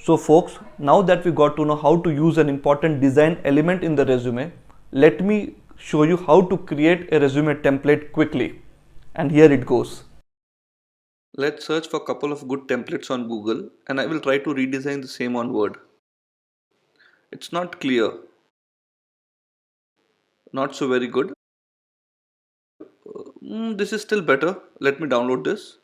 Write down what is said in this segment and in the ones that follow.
So folks, now that we got to know how to use an important design element in the resume, let me show you how to create a resume template quickly. And here it goes. Let's search for a couple of good templates on Google and I will try to redesign the same on Word. It's not clear, not so very good. This is still better. Let me download this.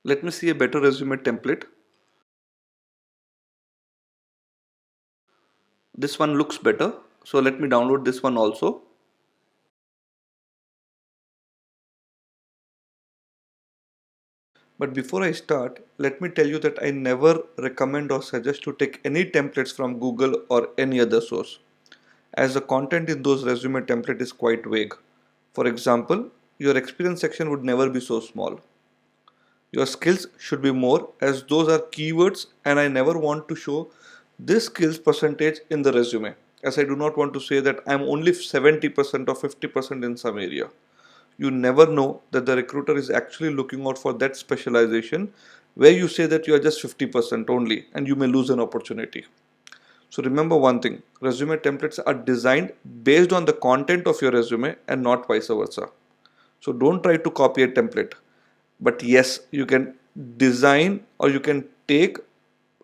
Let me see a better resume template. This one looks better. So let me download this one also. But before I start, let me tell you that I never recommend or suggest to take any templates from Google or any other source, as the content in those resume template is quite vague. For example, your experience section would never be so small. Your skills should be more, as those are keywords and I never want to show this skills percentage in the resume, as I do not want to say that I am only 70% or 50% in some area. You never know that the recruiter is actually looking out for that specialization where you say that you are just 50% only and you may lose an opportunity. So remember one thing, resume templates are designed based on the content of your resume and not vice versa. So don't try to copy a template. But yes, you can design or you can take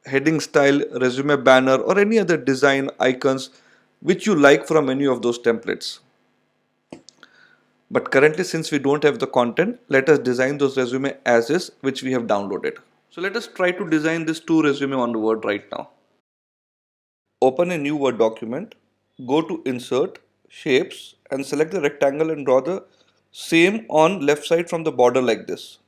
heading style, resume banner or any other design icons which you like from any of those templates. But currently, since we don't have the content, let us design those resume as is, which we have downloaded. So let us try to design this two resume on the Word right now. Open a new Word document, go to Insert, Shapes and select the rectangle and draw the same on left side from the border like this.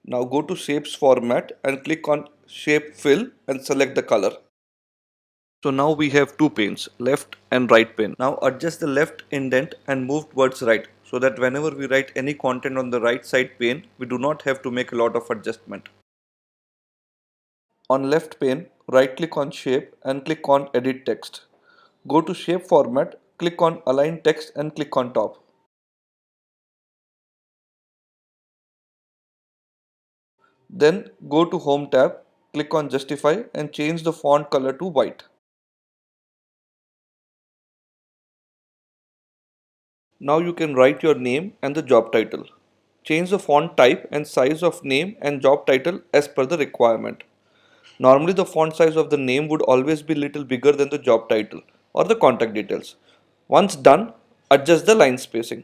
Now go to Shapes Format and click on Shape Fill and select the color. So now we have two panes, left and right pane. Now adjust the left indent and move towards right so that whenever we write any content on the right side pane, we do not have to make a lot of adjustment. On left pane, right click on shape and click on edit text. Go to shape format, click on align text and click on top. Then go to home tab, click on justify and change the font color to white. Now you can write your name and the job title. Change the font type and size of name and job title as per the requirement. Normally the font size of the name would always be little bigger than the job title or the contact details. Once done, adjust the line spacing.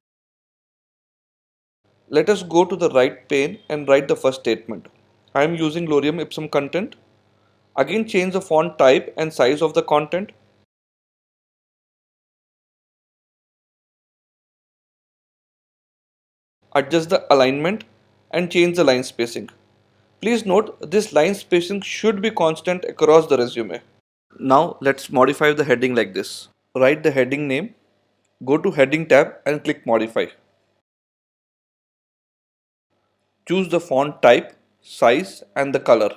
Let us go to the right pane and write the first statement. I am using Lorem Ipsum content. Again change the font type and size of the content. Adjust the alignment and change the line spacing. Please note this line spacing should be constant across the resume. Now let's modify the heading like this. Write the heading name, go to heading tab and click modify. Choose the font type, size and the color.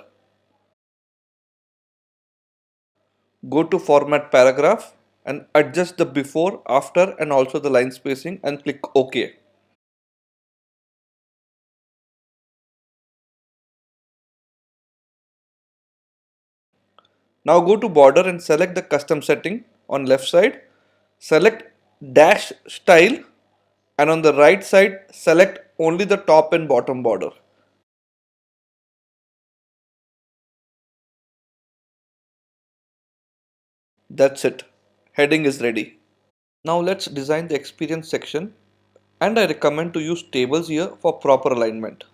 Go to format paragraph and adjust the before, after and also the line spacing and click OK. Now go to border and select the custom setting on left side. Select dash style and on the right side select only the top and bottom border. That's it. Heading is ready. Now let's design the experience section and I recommend to use tables here for proper alignment.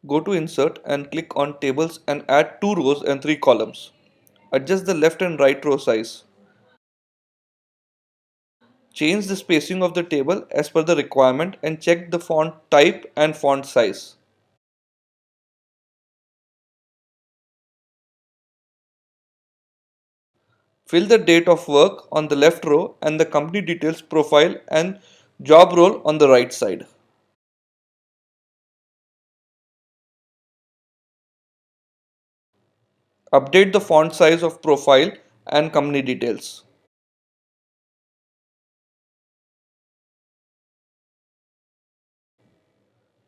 Go to insert and click on tables and add 2 rows and 3 columns. Adjust the left and right row size. Change the spacing of the table as per the requirement and check the font type and font size. Fill the date of work on the left row and the company details profile and job role on the right side. Update the font size of profile and company details.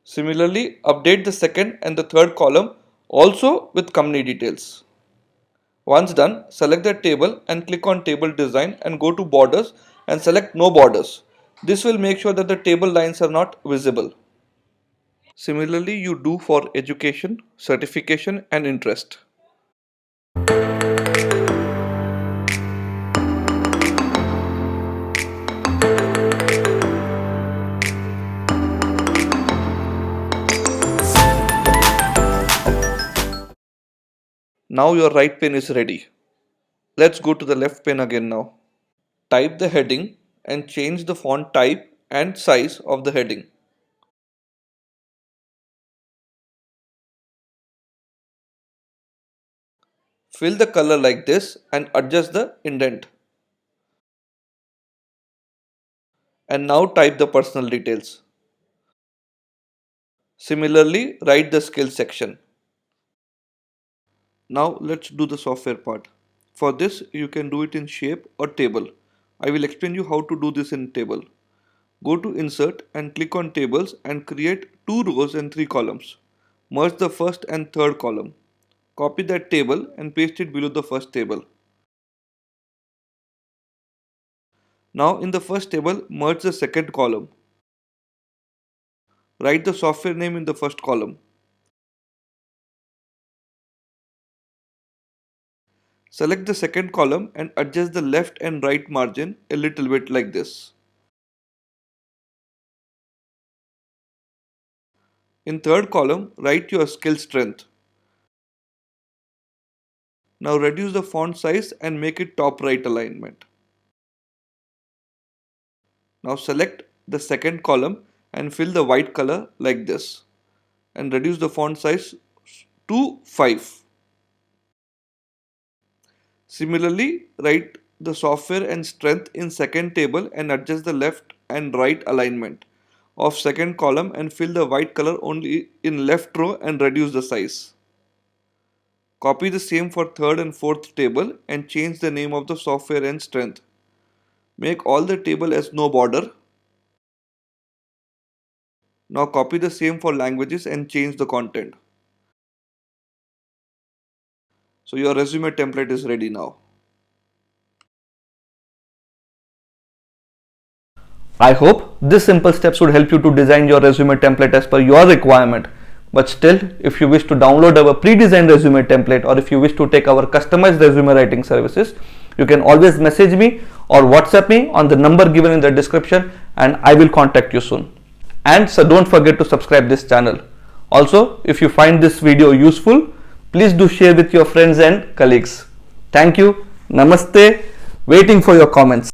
Similarly, update the second and the third column also with company details. Once done, select the table and click on table design and go to borders and select no borders. This will make sure that the table lines are not visible. Similarly, you do for education, certification and interest. Now your right pane is ready. Let's go to the left pane again now. Type the heading and change the font type and size of the heading. Fill the color like this and adjust the indent. And now type the personal details. Similarly, write the skills section. Now let's do the software part. For this, you can do it in shape or table. I will explain you how to do this in table. Go to insert and click on tables and create 2 rows and 3 columns. Merge the first and third column. Copy that table and paste it below the first table. Now in the first table, merge the second column. Write the software name in the first column. Select the second column and adjust the left and right margin a little bit like this. In third column, write your skill strength. Now reduce the font size and make it top right alignment. Now select the second column and fill the white color like this and reduce the font size to 5. Similarly, write the software and strength in second table and adjust the left and right alignment of second column and fill the white color only in left row and reduce the size. Copy the same for third and fourth table and change the name of the software and strength. Make all the table as no border. Now copy the same for languages and change the content. So your resume template is ready now. I hope this simple steps would help you to design your resume template as per your requirement. But still, if you wish to download our pre-designed resume template or if you wish to take our customized resume writing services, you can always message me or WhatsApp me on the number given in the description and I will contact you soon. And so don't forget to subscribe this channel. Also, if you find this video useful, please do share with your friends and colleagues. Thank you. Namaste. Waiting for your comments.